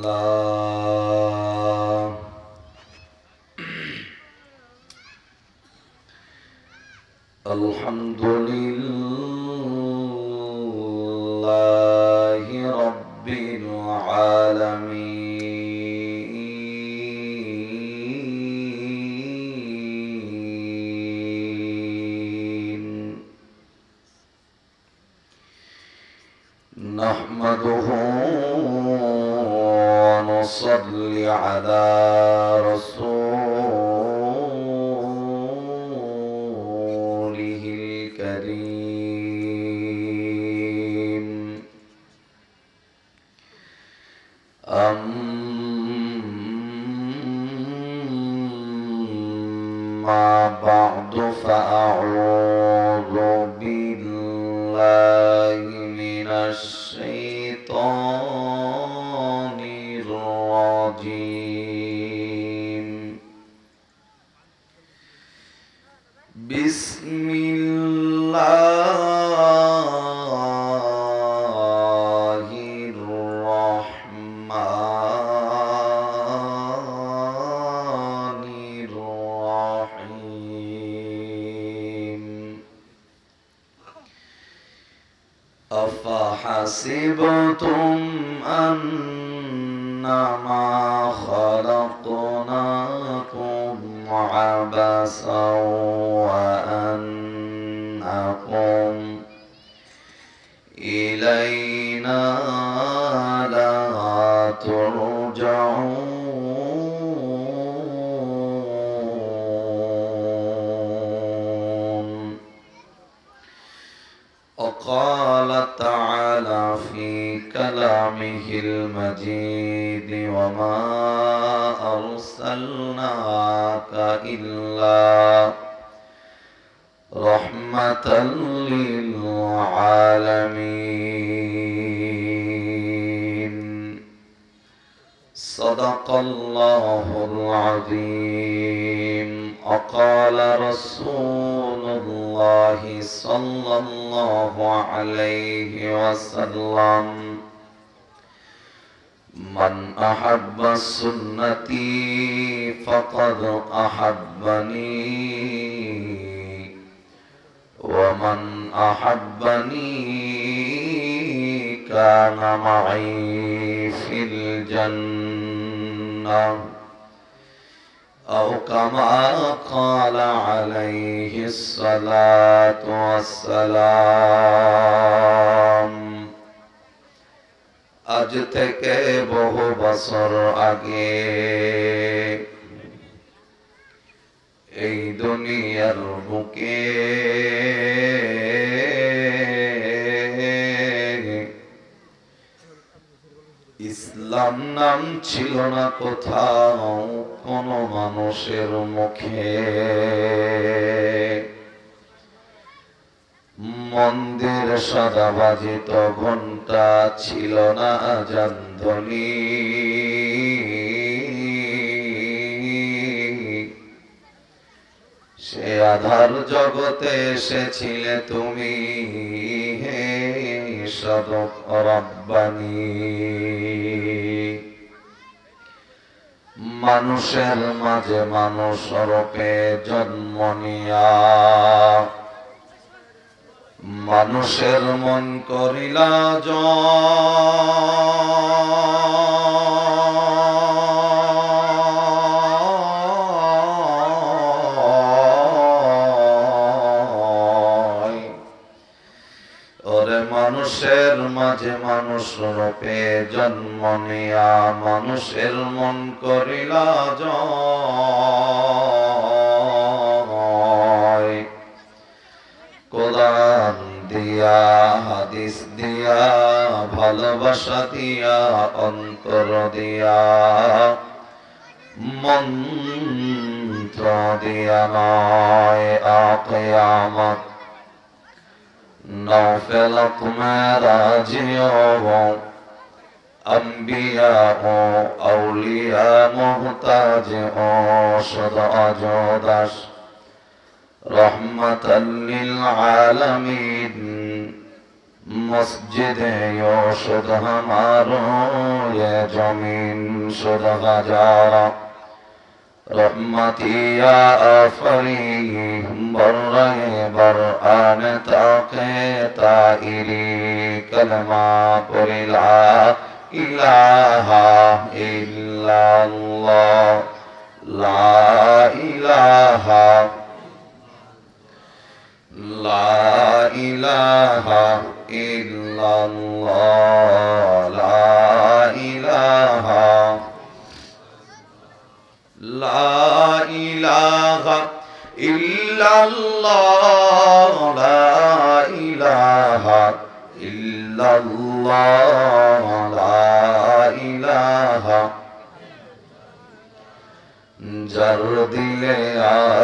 لله الحمد لله رب العالمين نحمده ونصلي على رسوله الكريم أما بعد فأعوذ بالله من الشيطان الرجيم بسم الله الرحمن الرحيم أفحسبتم أنما خلقناكم عبثا وأنكم إلينا لا ترجعون وقال تعالى في كلامه المجيد وما أرسلناك إلا رحمة للعالمين صدق الله العظيم وقال رسول الله صلى الله عليه وسلم من أحب سنتي فقد أحبني ومن أحبني كان معي في الجنة أو كما قال عليه الصلاة والسلام আজ থেকে বহু বছর আগে এই দুনিয়ার বুকে ইসলাম নাম ছিল না কোথাও কোনো মানুষের মুখে মন্দির সদা বাজিত ঘন্টা ছিল না আজান ধ্বনি সে আধার জগতে এসেছিলে তুমি হে সদক রব্বানি মানুষের মাঝে মানুষ রূপে জন্ম নিয়া মানুষের মন করিলা জয় ওরে মানুষের মাঝে মানুষ রূপে জন্ম নিয়া মানুষের মন করিলা জয় কোরআন দিয়া হাদিস দিয়া ভালোবাসা দিয়া অন্তর দিয়া মন্ত্র দিয়া নয় কিয়ামত নফল মেরাজিও আম্বিয়া ও আউলিয়া মুহতাজ ও সদা দাস রহমাতাল লিল আলামিন मस्जिद यो शुद हमारो ये जमीन शुद हजारा रहमती या आफरी बर्रे बरआन ताके ताइरी कलमा पुरिला इलाहा इल्लल्लाह ला इलाहा इल्लल्लाह ला इलाहा इल्लल्लाह ला इलाहा इल्लल्लाह ला इलाहा যার দিলে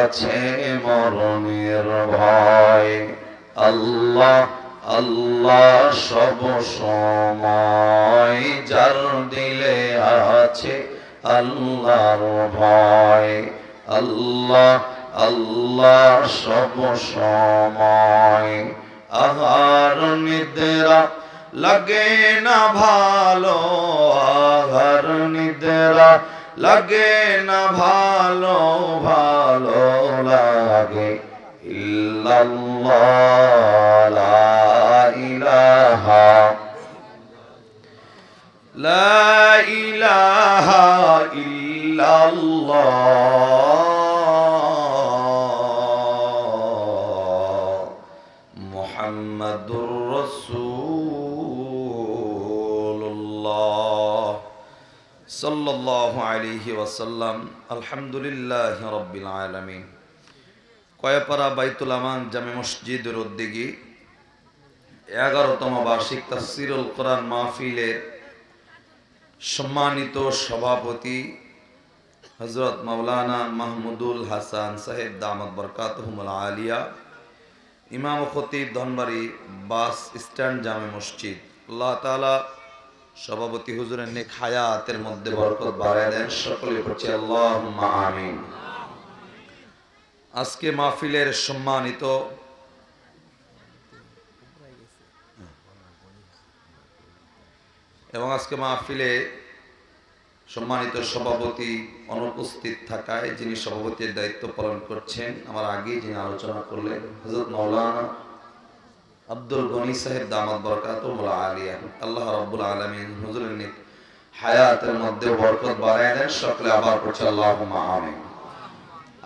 আছে মরণের ভয় আল্লাহ আল্লাহ সব সময় যার দিলে আছে আল্লাহর ভয় আল্লাহ আল্লাহ সব সময় আহার নিদ্রা লাগে না ভালো আহার নিদ্রা লাগে না ভালো ভালো লাগে ইল্লাল্লাহ লা ইলাহা লা ইলাহা ইল্লাল্লাহ মুহাম্মাদুর রাসূলুল্লাহ সাল্লাল্লাহু আলাইহি ওয়াসাল্লাম আলহামদুলিল্লাহি রাব্বিল আলামিন। কয়াপাড়া বাইতুল আমান জামে মসজিদের উদ্যোগে 11তম বার্ষিক তাফসীরুল কোরআন মাহফিলের সম্মানিত সভাপতি হযরত মাওলানা মাহমুদুল হাসান সাহেব দামাত বরকাতুহুমুল আলিয়া, ইমাম ও খতিব ধনবাড়ি বাস স্ট্যান্ড জামে মসজিদ, আল্লাহ তাআলা সভাপতি হুজুরের নেক হায়াতের মধ্যে বরকত বাড়ায় দেন, সকলে পড়ছি আল্লাহুম্মা আমিন। আজকে মাহফিলের সম্মানিত এবং আজকে মাহফিলে সম্মানিত সভাপতি অনুপস্থিত থাকায় যিনি সভাপতির দায়িত্ব পালন করছেন, আমার আগে যিনি আলোচনা করলেন হযরত মাওলানা আব্দুল গনি সাহেব দামাত বরকাতুহুল আলিয়া, আল্লাহ রাব্বুল আলামিন হুজুরের নেক হায়াতের মধ্যে বরকত বাড়ায় দেন, সকলে আবার পড়ছি আল্লাহুম্মা আমিন।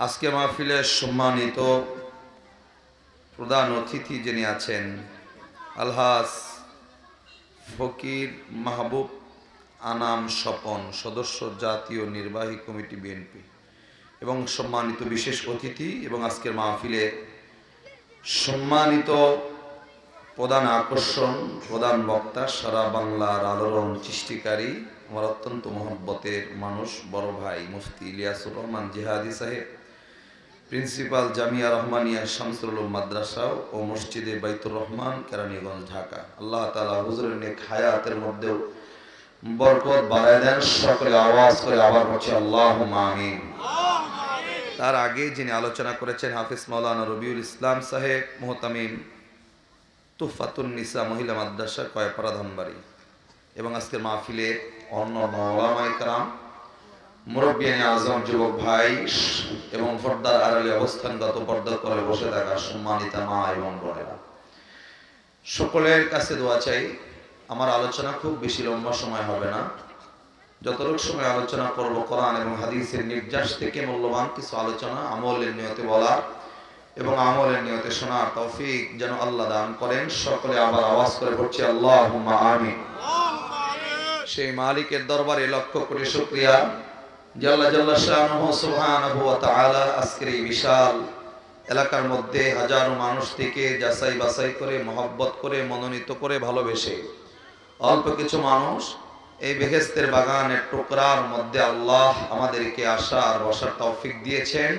আজকে মাহফিলের সম্মানিত প্রধান অতিথি যিনি আছেন আলহাজ ফকির মাহবুব আনাম স্বপন, সদস্য জাতীয় নির্বাহী কমিটি বিএনপি, এবং সম্মানিত বিশেষ অতিথি এবং আজকের মাহফিলে সম্মানিত প্রধান আকর্ষণ, প্রধান বক্তা, সারা বাংলার আলোড়ন সৃষ্টিকারী, আমার অত্যন্ত মহব্বতের মানুষ, বড় ভাই মুফতি ইলিয়াসুর রহমান জিহাদি সাহেব, প্রিন্সিপাল জামিয়া রহমানিয়া শামসুল উলুম মাদ্রাসা ও মসজিদে বাইতুর রহমান, কেরানীগঞ্জ, ঢাকা। আল্লাহ তাআলা হুজুরের নেক হায়াতের মধ্যেও বরকত বাড়ায় দেন, সকলে আওয়াজ করে আবার বলছি আল্লাহুম্মা আমিন। তার আগে যিনি আলোচনা করেছেন হাফিজ মাওলানা রবিউল ইসলাম সাহেব, মুহতামিম তুহফাতুন নিসা মহিলা মাদ্রাসা, কয়াপাড়া, ধনবাড়ি, এবং আজকের মাহফিলে অন্য ওলামায়ে কেরাম, মুরব্বিয়ানে আজম, যুবক ভাই এবং পর্দার আড়ালে অবস্থানগত পর্দা করে বসে থাকা সম্মানিত মা এবং বোনেরা, সকলের কাছে দোয়া চাই। আমার আলোচনা খুব বেশি লম্বা সময় হবে না, যতটুকু সময় আলোচনা করব কোরআন এবং হাদিসের নির্যাস থেকে মূল্যবান কিছু আলোচনা আমলের নিয়তে বলা এবং আমলের নিয়তে শোনার তৌফিক যেন আল্লাহ দান করেন, সকলে আবার আওয়াজ করে পড়ছি আল্লাহুম্মা আমিন। সেই মালিকের দরবারে লক্ষ কোটি শুকরিয়া জাল্লা জাল্লা শানুহু সুবহানাহু ওয়া তাআলা আজকের এই বিশাল এলাকার মধ্যে হাজারো মানুষ থেকে যাচাই বাছাই করে, মহব্বত করে, মনোনীত করে, ভালোবেসে অল্প কিছু মানুষ এই বেহেশতের বাগানের টুকরার মধ্যে আল্লাহ আমাদেরকে আসার বসার তৌফিক দিয়েছেন।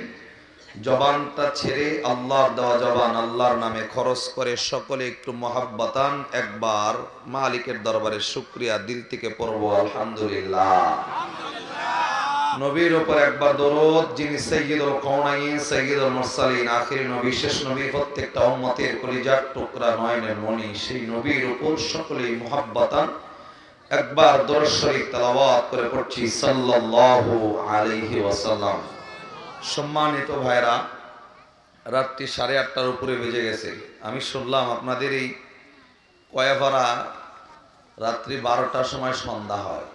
জবানটা ছেড়ে আল্লাহর দেওয়া জবান আল্লাহর নামে খরচ করে সকলে একটু মহাব্বতান একবার মালিকের দরবারে শুকরিয়া দিল থেকে পড়ব আলহামদুলিল্লাহ। নবীর উপর একবার দরুদ, যিনি সাইয়্যিদুল কাওনাইন সাইয়্যিদুল মুরসালিন, আখিরি নবী, শেষ নবী, প্রত্যেকটা উম্মতের কলিজার টুকরা, নয়নের মণি, সেই নবীর উপর সকলেই মুহাব্বতান একবার দরুদ শরীফ তেলাওয়াত করে পড়ছি সাল্লাল্লাহু আলাইহি ওয়াসাল্লাম। সম্মানিত ভাইরা, রাত্রি 8:30টার উপরে বেজে গেছে। আমি শুনলাম আপনাদের এই কয়াপাড়া রাত্রি 12টার সময় সন্ধ্যা হয়,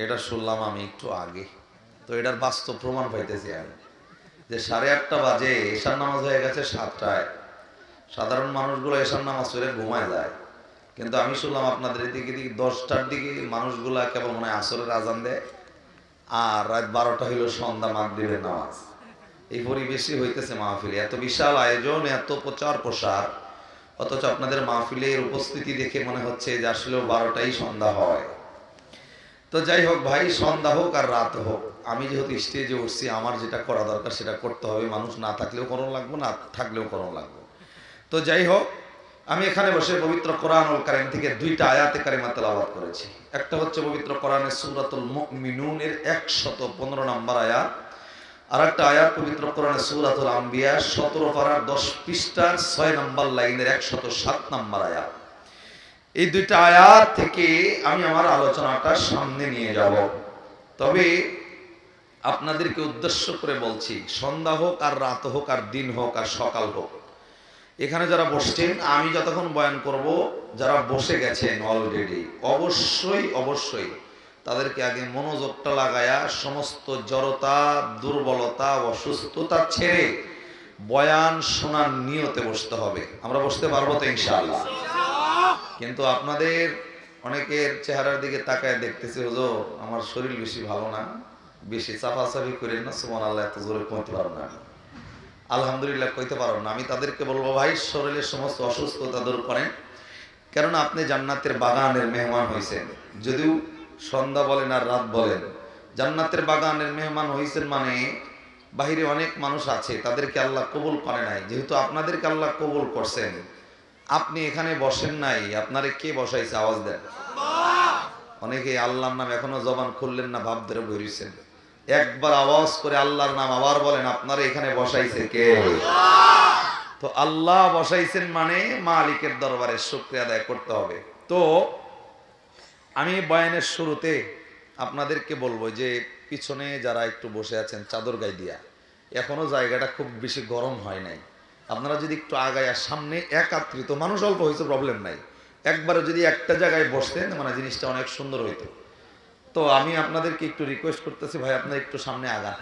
এটা শুনলাম আমি একটু আগে। তো এটার বাস্তব প্রমাণ পাইতেছি আমি যে 8:30 বাজে, এশার নামাজ হয়ে গেছে 7টায়। সাধারণ মানুষগুলো এশার নামাজ পড়ে ঘুমায় যায়, কিন্তু আমি শুনলাম আপনাদের এদিকে 10টার দিকে মানুষগুলা কেবল মনে হয় আসরের আজান দেয়, আর রাত 12টা হইল সন্ধ্যা মাগরিবের নামাজ। এই পরিবেশই হইতেছে মাহফিলে, এত বিশাল আয়োজন, এত প্রচার প্রসার, অথচ আপনাদের মাহফিলের উপস্থিতি দেখে মনে হচ্ছে যে আসলে 12টাই সন্ধ্যা হয়। তো যাই হোক ভাই, সন্ধ্যা হোক আর রাত হোক, আমি যেহেতু স্টেজে উঠছি, আমার যেটা করা দরকার সেটা করতে হবে। মানুষ না থাকলেও করণ লাগবো, না থাকলেও করণ লাগবো। তো যাই হোক, আমি এখানে বসে পবিত্র কোরআনুল কারীম থেকে 2টা আয়াতে কারিমা তেলাওয়াত করেছি। একটা হচ্ছে পবিত্র কোরআনের সূরাতুল মুমিনুনের 115 নম্বর আয়াত, আর একটা আয়াত পবিত্র কোরআনের সূরাতুল আম্বিয়া 17 পারার 10 পৃষ্ঠার 6 নম্বর লাইনের 107 নম্বর আয়াত। এই 2টা আয়াত থেকে আমি আমার আলোচনাটা সামনে নিয়ে যাব। তবে আপনাদেরকে উদ্দেশ্য করে বলছি, সন্ধ্যা হোক আর রাত হোক আর দিন হোক আর সকাল হোক, এখানে যারা বসছেন, আমি যতক্ষণ বয়ান করব, যারা বসে গেছেন অলরেডি, অবশ্যই অবশ্যই তাদেরকে আগে মনোযোগটা লাগায়া সমস্ত জড়তা, দুর্বলতা, অসুস্থতা ছেড়ে বয়ান শোনার নিয়তে বসতে হবে। আমরা বসতে পারবো তো ইনশাআল্লাহ? কিন্তু আপনাদের অনেকের চেহারার দিকে তাকায় দেখতেছি, হুজুর আমার শরীর বেশি ভালো না, বেশি চাপাচাপি করেন না, সুবহানাল্লাহ, এত জোরে কইতে পারো না, আলহামদুলিল্লাহ কইতে পারো না। আমি তাদেরকে বলবো, ভাই শরীরের সমস্ত অসুস্থতা দূর করেন, কেননা আপনি জান্নাতের বাগানের মেহমান হয়েছেন। যদিও সন্ধ্যা বলেন আর রাত বলেন, জান্নাতের বাগানের মেহমান হয়েছেন মানে বাহিরে অনেক মানুষ আছে, তাদেরকে আল্লাহ কবুল করে নাই। যেহেতু আপনাদেরকে আল্লাহ কবুল করছেন, আপনি এখানে বসেন নাই, আপনারে কে বসাইছে? আওয়াজ দেন। অনেকে আল্লাহর নাম এখনো জবান খুললেন না, ভাব ধরে বইছেন। একবার আওয়াজ করে আল্লাহর নাম আবার বলেন, আপনারা এখানে বসাইছে কে? তো আল্লাহ বসাইছেন মানে মালিকের দরবারে শুকরিয়া আদায় করতে হবে। তো আমি বয়ানের শুরুতে আপনাদেরকে বলবো যে পিছনে যারা একটু বসে আছেন চাদর গায়ে দিয়া, এখনো জায়গাটা খুব বেশি গরম হয় নাই। আপনারা যদি একটু আগায় আর সামনে একাত্রিত মানুষ অল্প হয়েছে, প্রবলেম নাই, একবারে যদি একটা জায়গায় বসতেন মানে জিনিসটা অনেক সুন্দর হইতো। তো আমি আপনাদেরকে একটু রিকোয়েস্ট করতেছি, ভাই আপনারা একটু সামনে আগান,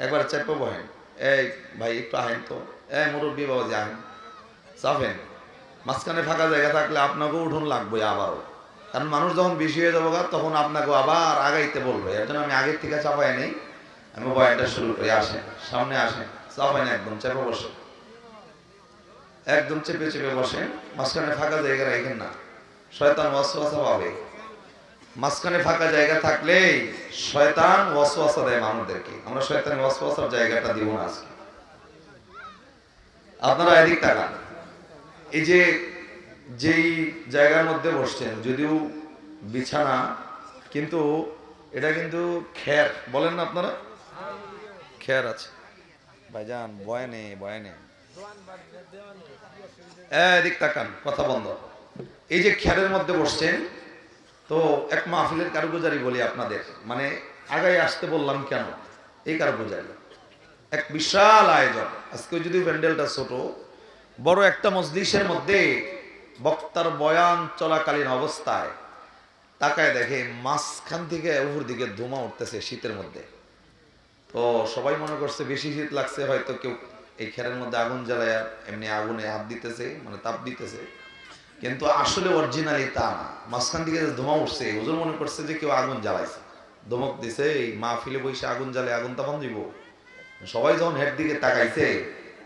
একবার চেপে বহেন। এই ভাই একটু আহেন তো, মুরব্বী বাবাজি আহেন, চাপেন। মাঝখানে ফাঁকা জায়গা থাকলে আপনাকেও উঠুন লাগবে আবারও, কারণ মানুষ যখন বেশি হয়ে যাবো তখন আপনাকে আবার আগাইতে বলবে। এর জন্য আমি আগের থেকে চাপাই নেই, আমি বয়ানটা শুরু করি। আসেন, সামনে আসেন, চাপাই না, একদম চেপে বসেন, একদম চেপে চেপে বসেন। মাঝখানে ফাঁকা জায়গা রাখেন না, শয়তান ওয়াসওয়াসা পাবে। মাঝখানে ফাঁকা জায়গা থাকলে শয়তান ওয়াসওয়াসা দেয় মানুষদেরকে, আমরা শয়তানের ওয়াসওয়াসার জায়গাটা দিব না আজকে। আপনারা এদিক তাকান, এই যে যেই জায়গার মধ্যে বসছেন, যদিও বিছানা, কিন্তু এটা কিন্তু খের, বলেন না আপনারা? খের আছে ভাইজান, বয়ানে বয়ানে এদিক তাকান, কথা বন্ধ। এই যে খেরের মধ্যে বসছেন, তো এক মাহফিলের কারগুজারি বলি আপনাদের, মানে আগায় আসতে বললাম কেন, এই কারগুজারি এক বিশাল আয়োজন। আজকে যদি প্যান্ডেলটা ছোট, বড় একটা মজলিসের মধ্যে বক্তার বয়ান চলাকালীন অবস্থায় তাকায় দেখে মাঝখান থেকে উপর দিকে ধোঁয়া উঠতেছে শীতের মধ্যে। তো সবাই মনে করছে বেশি শীত লাগছে, হয়তো কেউ এই খেরের মধ্যে আগুন জ্বালায় এমনি আগুনে হাত দিতেছে, মানে তাপ দিতেছে, কিন্তু আসলে অরিজিনালি তা না। মাঝখান থেকে ধোঁয়া উঠছে, হুজুর মনে করছে যে কেউ আগুন জ্বালাইছে, ধমক দিছে, এই মাহফিলে বসে আগুন জ্বালে আগুন তাপান দিব। সবাই যখন হেড দিকে তাকাইছে,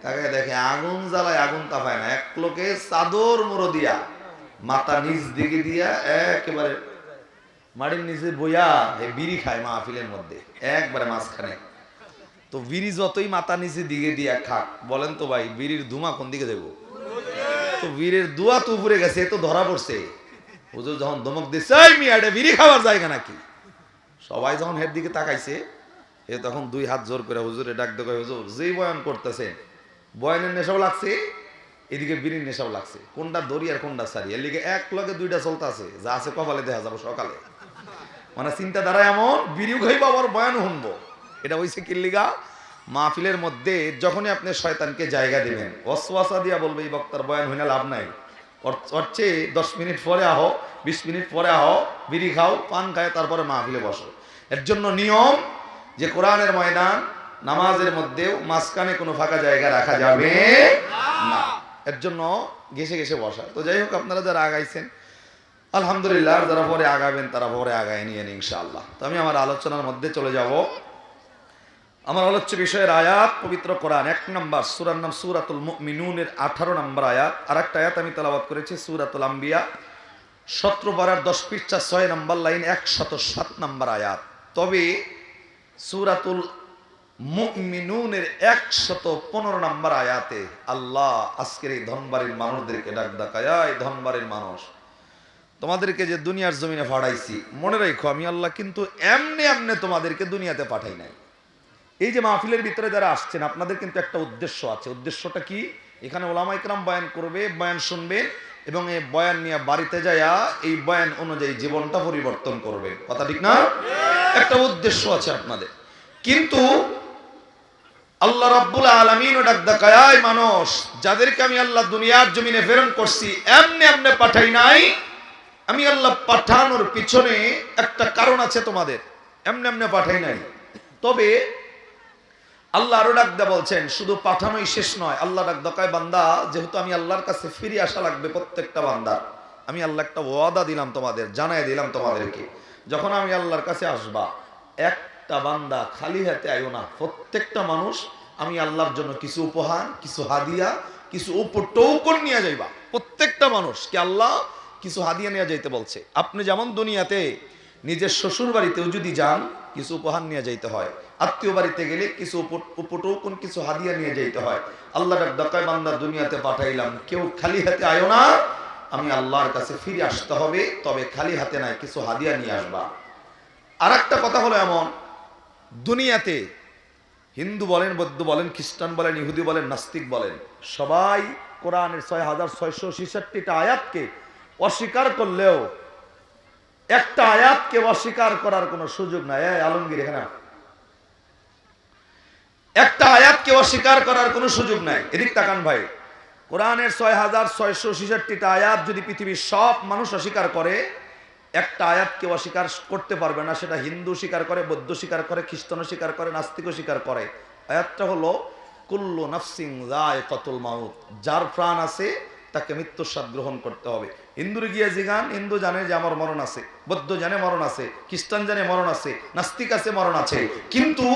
তাকায় দেখে আগুন জ্বালায় আগুন তাপায় না, এক লোকে চাদর মুড়ো দিয়া মাথা নিচ দিকে দিয়া একেবারে মাটির নিচে বইয়া বিড়ি খায় মাহফিলের মধ্যে একবারে মাঝখানে। তো বিড়ি যতই মাথা নিচে দিকে দিয়া খাক, বলেন তো ভাই বিড়ির ধুমা কোন দিকে যাবো? তো বীরের দুয়া তো উপরে গেছে, তো ধরা পড়ছে। হুজুর যখন ধমক দিচ্ছে, এই মিয়া এটা বিড়ি খাওয়ার জায়গা নাকি, সবাই যখন হের দিকে তাকাইছে, এ তখন দুই হাত জোর করে হুজুরে ডাক দেয়, হুজুর যেই বয়ান করতেছে বয়ানের নেশাও লাগছে, এদিকে বিড়ির নেশাও লাগছে, কোনটা দড়ি আর কোনটা সারি, এর লিগে এক লগে দুইটা চলতে আছে, যা আছে কপালে দেখা যাবো সকালে। মানে চিন্তাধারা এমন, বিড়িও খাইবো আবার বয়ানও শুনবো। এটা হইছে কিল্লিগা, মাহফিলের মধ্যে যখনই আপনি শয়তানকে জায়গা দিবেন, ওয়াসওয়াসা দিয়া বলবে এই বক্তার বয়ান হইনা লাভ নাই, ওর চেয়ে 10 মিনিট পরে আহো, 20 মিনিট পরে আহো, বিড়ি খাও, পান খায়, তারপরে মাহফিলে বসো। এর জন্য নিয়ম যে কোরআনের ময়দান নামাজের মধ্যেও মাঝখানে কোনো ফাঁকা জায়গা রাখা যাবে না, এর জন্য ঘেসে ঘেসে বসা। তো যাই হোক, আপনারা যারা আগাইছেন আলহামদুলিল্লাহ, যারা পরে আগাবেন তারা পরে আগায় নিয়ে ইনশাআল্লাহ। তো আমি আমার আলোচনার মধ্যে চলে যাব। আমার আলোচ্য বিষয়ের আয়াত পবিত্র কোরআন, 1 নম্বর সূরার নাম সূরাতুল মুমিনুনের 18 নম্বর আয়াত। আর একটা আয়াত আমি তেলাওয়াত করেছি সূরাতুল আম্বিয়া 17 পারার 10 পৃষ্ঠা 6 নম্বর লাইন 107 নম্বর আয়াত। তবে সূরাতুল মুমিনুনের 115 নম্বর আয়াতে আল্লাহ আজকের এই ধনবাড়ির মানুষদেরকে ডাক ডাকায়, এই ধনবাড়ির মানুষ, তোমাদেরকে যে দুনিয়ার জমিনে পাঠাইছি, মনে রাখো আমি আল্লাহ কিন্তু এমনি এমনি তোমাদেরকে দুনিয়াতে পাঠাই নাই। এই যে মাহফিলের ভিতরে যারা আসছেন, আপনাদের কিন্তু একটা উদ্দেশ্য আছে। উদ্দেশ্যটা কি? এখানে ওলামা ইকরাম বয়ান করবে, বয়ান শুনবেন, এবং এই বয়ান নিয়ে বাড়িতে যায়া এই বয়ান অনুযায়ী জীবনটা পরিবর্তন করবে। কথা ঠিক না? একটা উদ্দেশ্য আছে আপনাদের। কিন্তু আল্লাহ রাব্বুল আলামিন ডাক দেয়, মানুষ যাদেরকে আমি আল্লাহ দুনিয়ার জমিনে প্রেরণ করছি এমনি এমনি পাঠাই নাই। আমি আল্লাহ পাঠানোর পিছনে একটা কারণ আছে তোমাদের, এমনি এমনি পাঠাই নাই। তবে আল্লাহ আরো ডাক দেয়া বলছেন, শুধু পাঠানোই শেষ নয়। আল্লাহ ডাক দেয়, বান্দা যেহেতু আমি আল্লাহর কাছে ফিরে আসা লাগবে প্রত্যেকটা বান্দা, আমি আল্লাহ একটা ওয়াদা দিলাম তোমাদের, জানাই দিলাম তোমাদেরকে, যখন আমি আল্লাহর কাছে আসবা একটা বান্দা খালি হাতে আইও না। প্রত্যেকটা মানুষ আমি আল্লাহর জন্য কিছু উপহার, কিছু হাদিয়া, কিছু টোকন নিয়ে যাইবা। প্রত্যেকটা মানুষকে আল্লাহ কিছু হাদিয়া নিয়ে যাইতে বলছে। আপনি যেমন দুনিয়াতে নিজের শ্বশুর বাড়িতেও যদি যান কিছু উপহার নিয়ে যাইতে হয়, আত্মীয় বাড়িতে গেলে কিছু উপটোকন, কিছু হাদিয়া নিয়ে যাইতে হয়। আল্লাহ ডাকায়, বান্দা দুনিয়াতে পাঠাইলাম, কেউ খালি হাতে আয়ো না, আমি আল্লাহর কাছে ফিরে আসতে হবে, তবে খালি হাতে নাই, কিছু হাদিয়া নিয়ে আসবা। আর একটা কথা হলো এমন, দুনিয়াতে হিন্দু বলেন, বৌদ্ধ বলেন, খ্রিস্টান বলেন, ইহুদি বলেন, নাস্তিক বলেন, সবাই কোরআনের 6666টা আয়াতকে অস্বীকার করলেও একটা আয়াতকে অস্বীকার করার কোনো সুযোগ নাই। আলমগীর এখানে একটা আয়াতকে অস্বীকার করার কোনো সুযোগ নাই। এদিক তাকান ভাই, কোরআনের 6666টা আয়াত যদি পৃথিবীর সব মানুষ অস্বীকার করে, একটা আয়াতকে অস্বীকার করতে পারবে না। সেটা হিন্দু স্বীকার করে, বৌদ্ধ স্বীকার করে, খ্রিস্টানও স্বীকার করে, নাস্তিকও স্বীকার করে। আয়াতটা হলো কুল্লু নাফসিন যায়কাতুল মাউত, যার প্রাণ আছে তাকে মৃত্যুর স্বাদ গ্রহণ করতে হবে। হিন্দুর গিয়ে জিগান, হিন্দু জানে যে আমার মরণ আছে, বৌদ্ধ জানে মরণ আছে, খ্রিস্টান জানে মরণ আছে, নাস্তিক আছে মরণ আছে। কিন্তু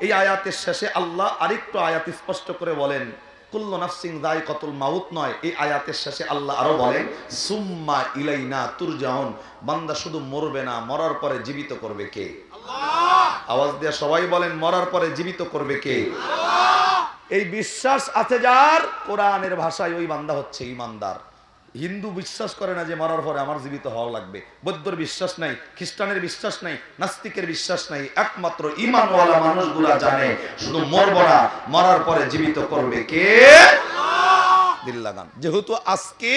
এই আয়াতের শেষে আল্লাহ আরেকটু আয়াত স্পষ্ট করে বলেন, কুল্লু নাফসিন যায়কাতুল মাউত নয়, এই আয়াতের শেষে আল্লাহ আরো বলেন সুম্মা ইলাইনা তুরজাউন, বান্দা শুধু মরবে না, মরার পরে জীবিত করবে কে? আল্লাহ। আওয়াজ দিয়ে সবাই বলেন, মরার পরে জীবিত করবে কে? আল্লাহ। এই বিশ্বাস আছে যার, কোরআনের ভাষায় ওই বান্দা হচ্ছে ঈমানদার। হিন্দু বিশ্বাস করে না যে মরার পরে আমার জীবিত হওয়া লাগবে, বৌদ্ধর বিশ্বাস নাই, খ্রিস্টানের বিশ্বাস নাই, নাস্তিকের বিশ্বাস নাই। একমাত্র ঈমানওয়ালা মানুষগুলা জানে শুধু মরব না, মরার পরে জীবিত করবে কে? আল্লাহ। দিল লাগান। যেহেতু আজকে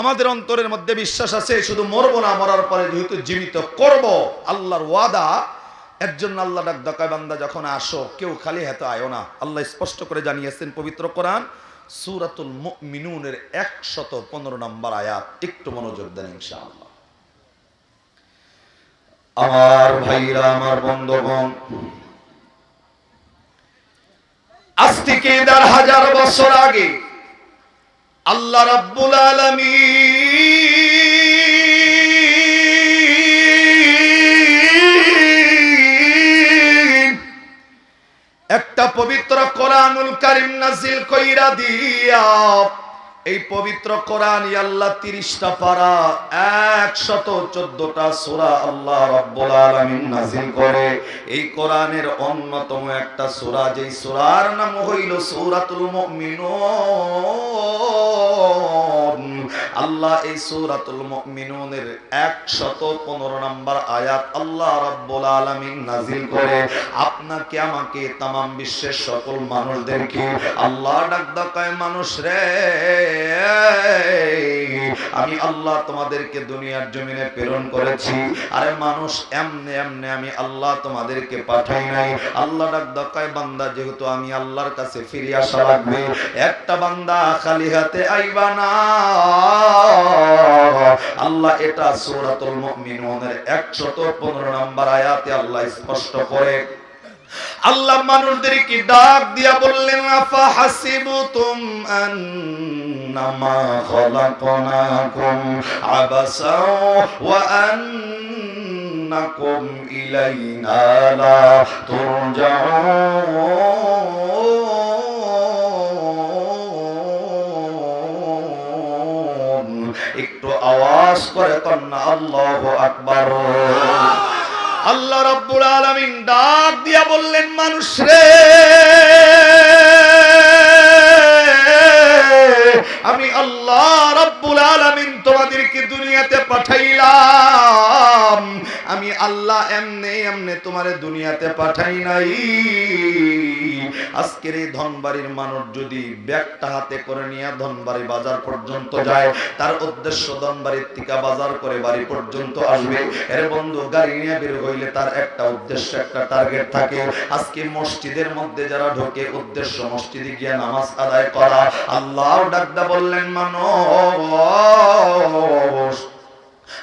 আমাদের অন্তরের মধ্যে বিশ্বাস আছে শুধু মরব না, মরার পরে যেহেতু জীবিত করব, আল্লাহর ওয়াদা, এর জন্য আল্লাহ ডাক দেয়, বান্দা যখন আসো কেউ খালি হাতে আয়ো না। আল্লাহ স্পষ্ট করে জানিয়েছেন পবিত্র কোরআন সূরাতুল মুমিনুনের 115 নম্বর আয়াত। একটু মনোযোগ দেন ইনশাআল্লাহ। আমার ভাইরা, আমার বন্ধুগণ, আজ থেকে 1000 বছর আগে আল্লাহ রাব্বুল আলামিন একটা পবিত্র কোরআনুল কারীম নাযিল কইরা দিয়া, এই পবিত্র কোরআন আল্লাহ 30টা পারা 114টা সূরা আল্লাহ রাব্বুল আলামিন নাযিল করে। এই কোরআনের অন্যতম একটা সূরা, যেই সূরার নাম হইল সূরাতুল মুমিনুন। আল্লাহ এই সূরাতুল মুমিনুনের 115 নম্বর আয়াত আল্লাহ রাব্বুল আলামিন নাযিল করে আপনাকে আমাকে तमाम বিশ্বের সকল মানুষদেরকে আল্লাহ ডাক কয় মানুষ রে আমি আল্লাহ তোমাদেরকে দুনিয়ার জমিনে প্রেরণ করেছি আরে মানুষ এমনে এমনে আমি আল্লাহ তোমাদেরকে পাঠাই নাই আল্লাহ ডাক কয় বান্দা যেহেতু আমি আল্লাহর কাছে ফিরে আসা লাগবে একটা বান্দা খালি হাতে আইবা না আল্লাহ এটা সূরাতুল মুমিনুনের 115 নম্বর আয়াতে আল্লাহ স্পষ্ট করে আল্লাহ মানুষদেরকে ডাক দিয়া বললেন আফা হাসিবতুম আন্নামা খলাকনাকুম আবাসা ওয়া আন্নাকুম ইলাইনা লা তুরজাউন একটু আওয়াজ করে কন্না আল্লাহু আকবার আল্লাহ রাব্বুল আলামিন ডাক দিয়া বললেন মানুষ রে আমি আল্লাহ রাব্বুল আলামিন তোমাদেরকে দুনিয়াতে পাঠাইলাম আমি আল্লাহ এমনে এমনে তোমারে দুনিয়াতে পাঠাই নাই আজকের এই ধনবাড়ির মানুষ যদি ব্যাগটা হাতে করে নিয়ে ধনবাড়ি বাজার পর্যন্ত যায় তার উদ্দেশ্য ধনবাড়ির থেকে বাজার করে বাড়ি পর্যন্ত আসবে এর বন্ধু গাড়ি নিয়ে বের হইলে তার একটা উদ্দেশ্য একটা টার্গেট থাকে আজকে মসজিদের মধ্যে যারা ঢোকে উদ্দেশ্য মসজিদে গিয়ে নামাজ আদায় করা আল্লাহ ডাকদা বললেন মানুষ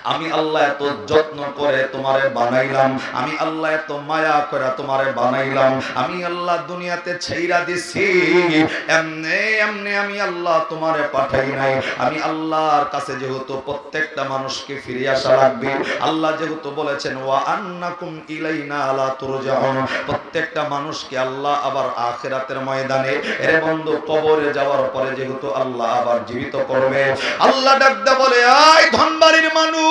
আমি আল্লাহ এত যত্ন করে তোমারে বানাইলাম আমি আল্লাহ এত মায়া করে তোমারে বানাইলাম আমি আল্লাহ দুনিয়াতে ছাইরা দিছি এমনে এমনে আমি আল্লাহ তোমারে পাঠাই নাই আমি আল্লাহর কাছে যেহেতু প্রত্যেকটা মানুষকে ফিরে আসা লাগবে আল্লাহ যেহেতু বলেছেন ওয়া আন্নাকুম ইলাইনা লা তুরজাউন প্রত্যেকটা মানুষকে আল্লাহ আবার আখিরাতের ময়দানে এর বন্ধু কবরে যাওয়ার পরে যেহেতু আল্লাহ আবার জীবিত করবে আল্লাহ ডাকদা বলে আয় ধনবাড়ির মানুষ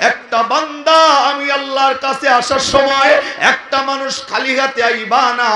একটা বান্দা আমি আল্লাহর কাছে আসার সময় একটা মানুষ খালি হাতে আইবা না